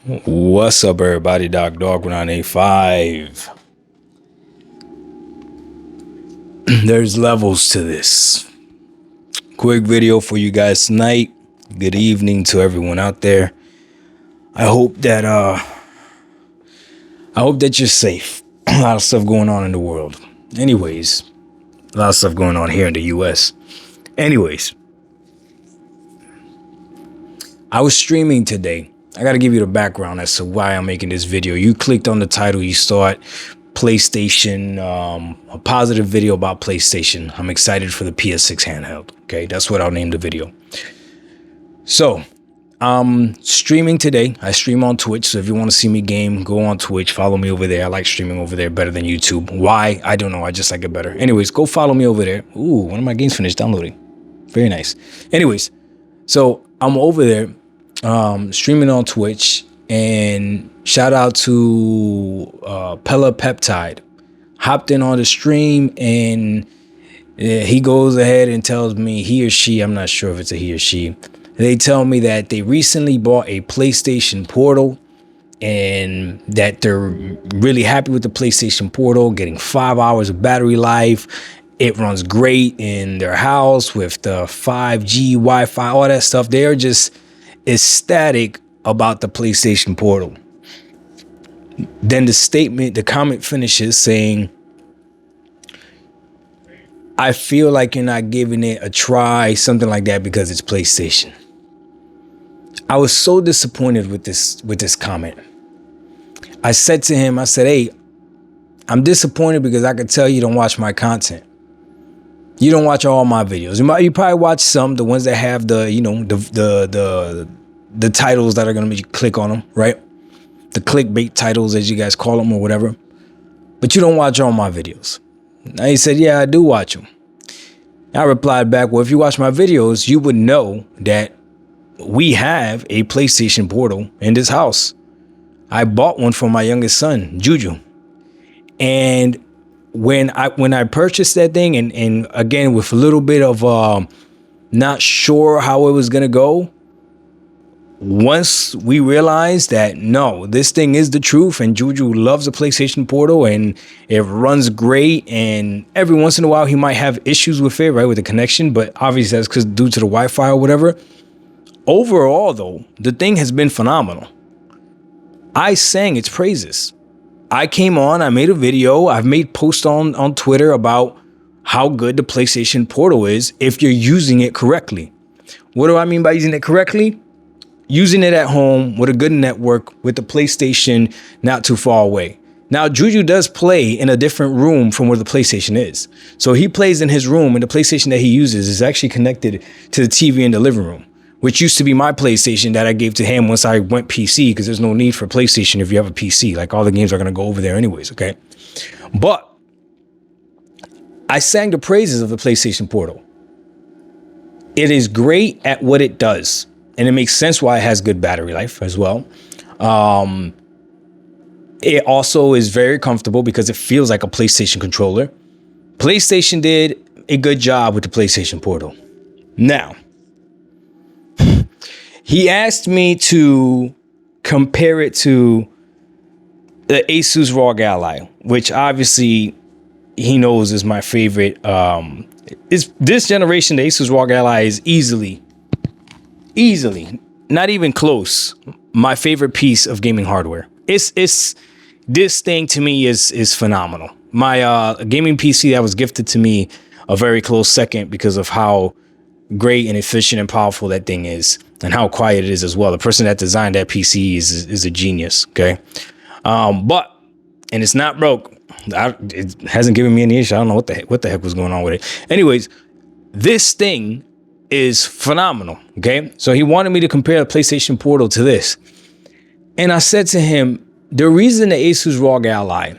What's up, everybody? Dog 1985. There's levels to this. Quick video for you guys tonight. Good evening to everyone out there. I hope that you're safe. A lot of stuff going on in the world. Anyways, a lot of stuff going on here in the US. Anyways, I was streaming today. I got to give you the background as to why I'm making this video. You clicked on the title, you saw it, PlayStation, a positive video about PlayStation. I'm excited for the PS6 handheld. Okay, that's what I'll name the video. So, streaming today. I stream on Twitch, so if you want to see me game, go on Twitch, follow me over there. I like streaming over there better than YouTube. Why? I don't know. I just like it better. Anyways, go follow me over there. Ooh, one of my games finished downloading. Very nice. Anyways, so I'm over there. Streaming on Twitch, and shout out to Pella Peptide. Hopped in on the stream, and he goes ahead and tells me, he or she, I'm not sure if it's a he or she, they tell me that they recently bought a PlayStation Portal and that they're really happy with the PlayStation Portal, getting 5 hours of battery life. It runs great in their house with the 5G Wi-Fi, all that stuff. They're just ecstatic about the PlayStation Portal. Then the comment finishes saying, I feel like you're not giving it a try, something like that, because it's PlayStation. I was so disappointed with this comment. I said to him, I said, hey, I'm disappointed because I could tell you don't watch my content. You don't watch all my videos. You probably watch some, the ones that have the, the titles that are going to make you click on them, right? The clickbait titles, as you guys call them, or whatever. But you don't watch all my videos. Now he said, yeah, I do watch them. I replied back, well, if you watch my videos, you would know that we have a PlayStation Portal in this house. I bought one for my youngest son, Juju. And when I purchased that thing, and again, with a little bit of not sure how it was going to go, once we realized that, no, this thing is the truth, and Juju loves the PlayStation Portal, and it runs great, and every once in a while he might have issues with it, right, with the connection, but obviously that's because due to the Wi-Fi or whatever. Overall, though, the thing has been phenomenal. I sang its praises. I came on, I made a video, I've made posts on Twitter about how good the PlayStation Portal is if you're using it correctly. What do I mean by using it correctly? Using it at home with a good network with the PlayStation not too far away. Now, Juju does play in a different room from where the PlayStation is. So he plays in his room, and the PlayStation that he uses is actually connected to the TV in the living room, which used to be my PlayStation that I gave to him once I went PC, because there's no need for PlayStation if you have a PC. Like, all the games are going to go over there anyways, okay? But I sang the praises of the PlayStation Portal. It is great at what it does, and it makes sense why it has good battery life as well. It also is very comfortable because it feels like a PlayStation controller. PlayStation did a good job with the PlayStation Portal. Now, he asked me to compare it to the Asus ROG Ally, which obviously he knows is my favorite. This generation, the Asus ROG Ally is easily, not even close, my favorite piece of gaming hardware. It's this thing to me is phenomenal. My gaming PC that was gifted to me a very close second because of how great and efficient and powerful that thing is, and how quiet it is as well. The person that designed that PC is a genius. Okay. And it's not broke. It hasn't given me any issue. I don't know what the heck was going on with it. Anyways, this thing is phenomenal. Okay. So he wanted me to compare the PlayStation Portal to this. And I said to him, the reason the Asus ROG Ally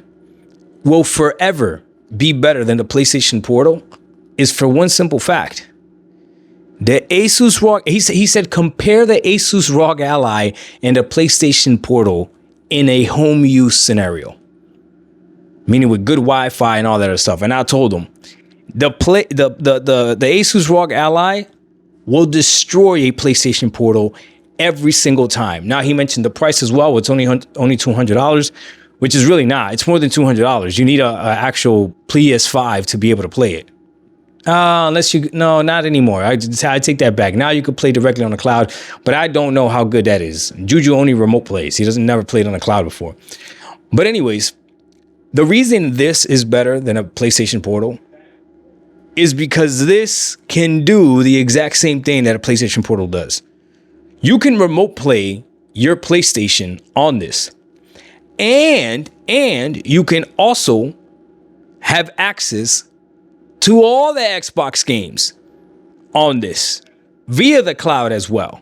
will forever be better than the PlayStation Portal is for one simple fact. The Asus ROG, he said, compare the Asus ROG Ally and the PlayStation Portal in a home use scenario, meaning with good Wi-Fi and all that other stuff. And I told him the Asus ROG Ally will destroy a PlayStation Portal every single time. Now, he mentioned the price as well. It's only $200, which is really not. It's more than $200. You need a actual PS5 to be able to play it. No, not anymore. I take that back. Now you could play directly on the cloud, but I don't know how good that is. Juju only remote plays. He doesn't never played on the cloud before. But anyways, the reason this is better than a PlayStation Portal is because this can do the exact same thing that a PlayStation Portal does. You can remote play your PlayStation on this. And you can also have access to all the Xbox games on this via the cloud as well.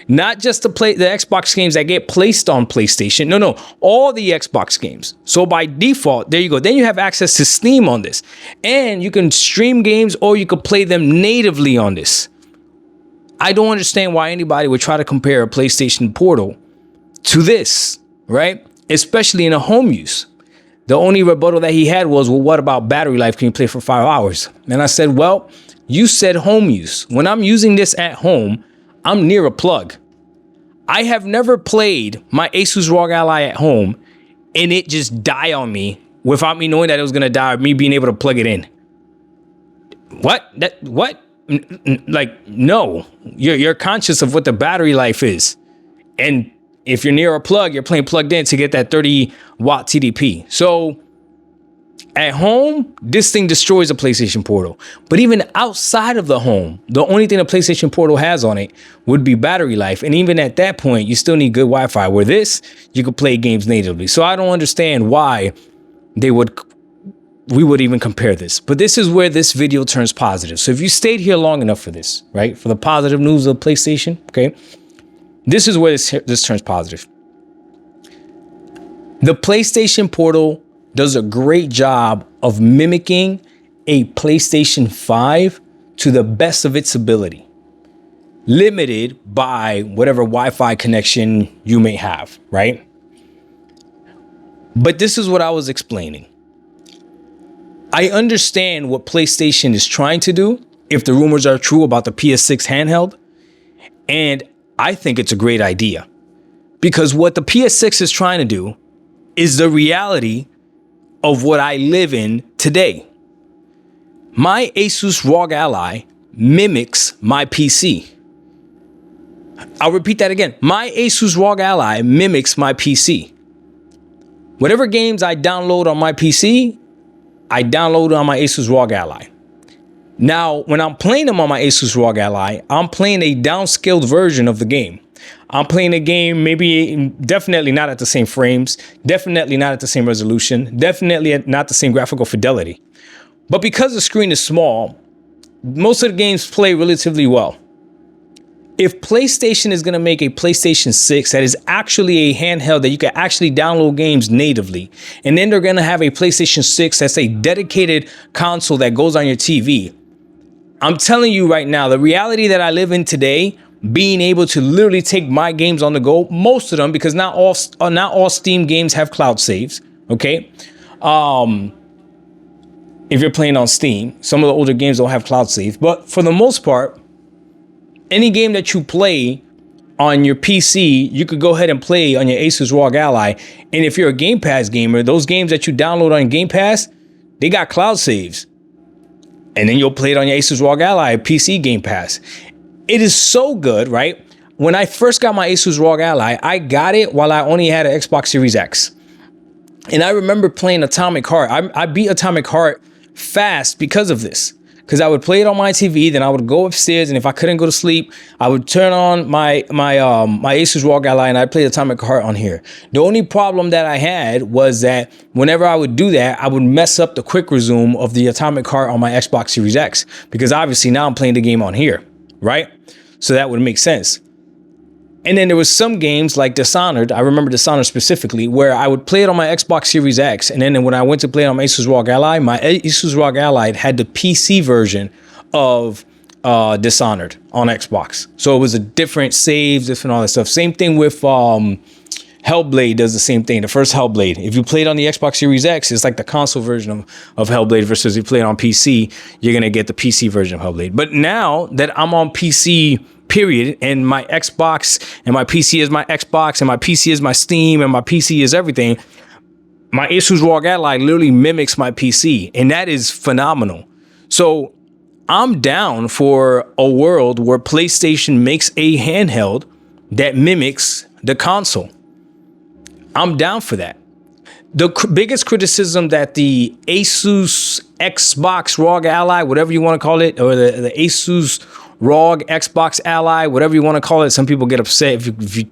Not just the Xbox games that get placed on PlayStation. No, all the Xbox games. So by default, there you go. Then you have access to Steam on this. And you can stream games or you can play them natively on this. I don't understand why anybody would try to compare a PlayStation Portal to this, right? Especially in a home use. The only rebuttal that he had was, well, what about battery life? Can you play for 5 hours? And I said, well, you said home use. When I'm using this at home, I'm near a plug. I have never played my Asus ROG Ally at home and it just die on me without me knowing that it was going to die or me being able to plug it in. What? Like, no. You're conscious of what the battery life is. And if you're near a plug, you're playing plugged in to get that 30 watt TDP. So at home, this thing destroys a PlayStation Portal. But even outside of the home, the only thing a PlayStation Portal has on it would be battery life. And even at that point, you still need good Wi-Fi. Where this, you could play games natively. So I don't understand why we would even compare this. But this is where this video turns positive. So if you stayed here long enough for this, right, for the positive news of PlayStation, okay, this is where this turns positive. The PlayStation Portal does a great job of mimicking a PlayStation 5 to the best of its ability, limited by whatever Wi-Fi connection you may have, right? But this is what I was explaining. I understand what PlayStation is trying to do, if the rumors are true about the PS6 handheld, and I think it's a great idea. Because what the PS6 is trying to do is the reality of what I live in today. My Asus ROG Ally mimics my PC. I'll repeat that again. My Asus ROG Ally mimics my PC. Whatever games I download on my PC, I download on my Asus ROG Ally. Now, when I'm playing them on my Asus ROG Ally, I'm playing a downscaled version of the game. I'm playing a game definitely not at the same frames, definitely not at the same resolution, definitely not the same graphical fidelity. But because the screen is small, most of the games play relatively well. If PlayStation is going to make a PlayStation 6 that is actually a handheld that you can actually download games natively, and then they're going to have a PlayStation 6 that's a dedicated console that goes on your TV, I'm telling you right now, the reality that I live in today, being able to literally take my games on the go, most of them, because not all Steam games have cloud saves, okay? If you're playing on Steam, some of the older games don't have cloud saves, but for the most part, any game that you play on your PC, you could go ahead and play on your Asus ROG Ally. And if you're a Game Pass gamer, those games that you download on Game Pass, they got cloud saves. And then you'll play it on your Asus ROG Ally, PC Game Pass. It is so good, right? When I first got my Asus ROG Ally, I got it while I only had an Xbox Series X. And I remember playing Atomic Heart. I beat Atomic Heart fast because of this. Because I would play it on my TV, then I would go upstairs, and if I couldn't go to sleep, I would turn on my Asus ROG Ally and I'd play Atomic Heart on here. The only problem that I had was that whenever I would do that, I would mess up the quick resume of the Atomic Heart on my Xbox Series X, because obviously now I'm playing the game on here, right? So that would make sense. And then there was some games like Dishonored, I remember Dishonored specifically, where I would play it on my Xbox Series X, and then when I went to play it on my Asus ROG Ally, my Asus ROG Ally had the PC version of Dishonored on Xbox. So it was a different saves, different all that stuff. Same thing with Hellblade does the same thing. The first Hellblade, if you play it on the Xbox Series X, it's like the console version of Hellblade, versus if you play it on PC, you're going to get the PC version of Hellblade. But now that I'm on PC period. And my Xbox and my PC is my Xbox and my PC is my Steam and my PC is everything. My Asus ROG Ally literally mimics my PC, and that is phenomenal. So I'm down for a world where PlayStation makes a handheld that mimics the console. I'm down for that. The biggest criticism that the Asus Xbox ROG Ally, whatever you want to call it, or the Asus ROG Xbox Ally, whatever you want to call it. Some people get upset if you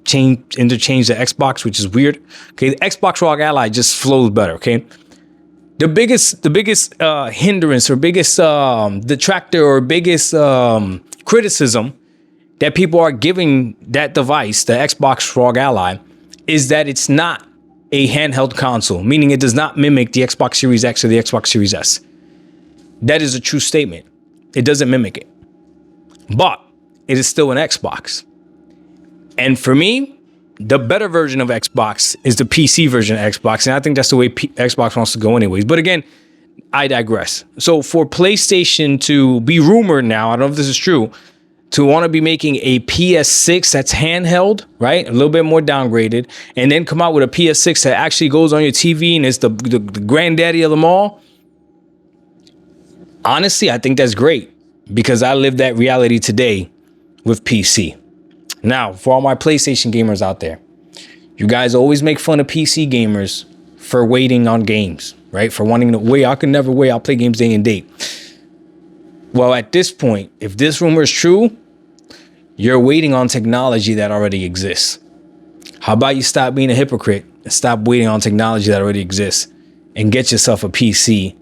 interchange the Xbox, which is weird. Okay, the Xbox ROG Ally just flows better. Okay, the biggest hindrance or biggest detractor or biggest criticism that people are giving that device, the Xbox ROG Ally, is that it's not a handheld console, meaning it does not mimic the Xbox Series X or the Xbox Series S. That is a true statement. It doesn't mimic it, but it is still an Xbox. And for me, the better version of Xbox is the PC version of Xbox. And I think that's the way Xbox wants to go anyways. But again, I digress. So for PlayStation to be rumored now, I don't know if this is true, to want to be making a PS6 that's handheld, right? A little bit more downgraded, and then come out with a PS6 that actually goes on your TV and is the granddaddy of them all. Honestly, I think that's great because I live that reality today with PC. Now, for all my PlayStation gamers out there, you guys always make fun of PC gamers for waiting on games, right? For wanting to wait. I can never wait. I'll play games day and date. Well, at this point, if this rumor is true, you're waiting on technology that already exists. How about you stop being a hypocrite and stop waiting on technology that already exists and get yourself a PC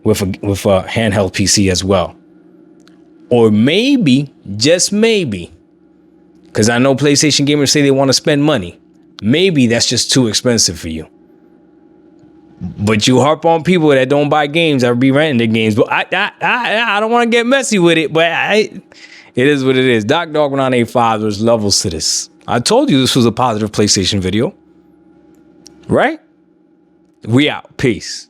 with a handheld PC as well? Or maybe, just maybe, because I know PlayStation gamers say they want to spend money. Maybe that's just too expensive for you. But you harp on people that don't buy games or be renting their games. But I don't want to get messy with it, but it is what it is. DocDog1985, there's levels to this. I told you this was a positive PlayStation video. Right? We out. Peace.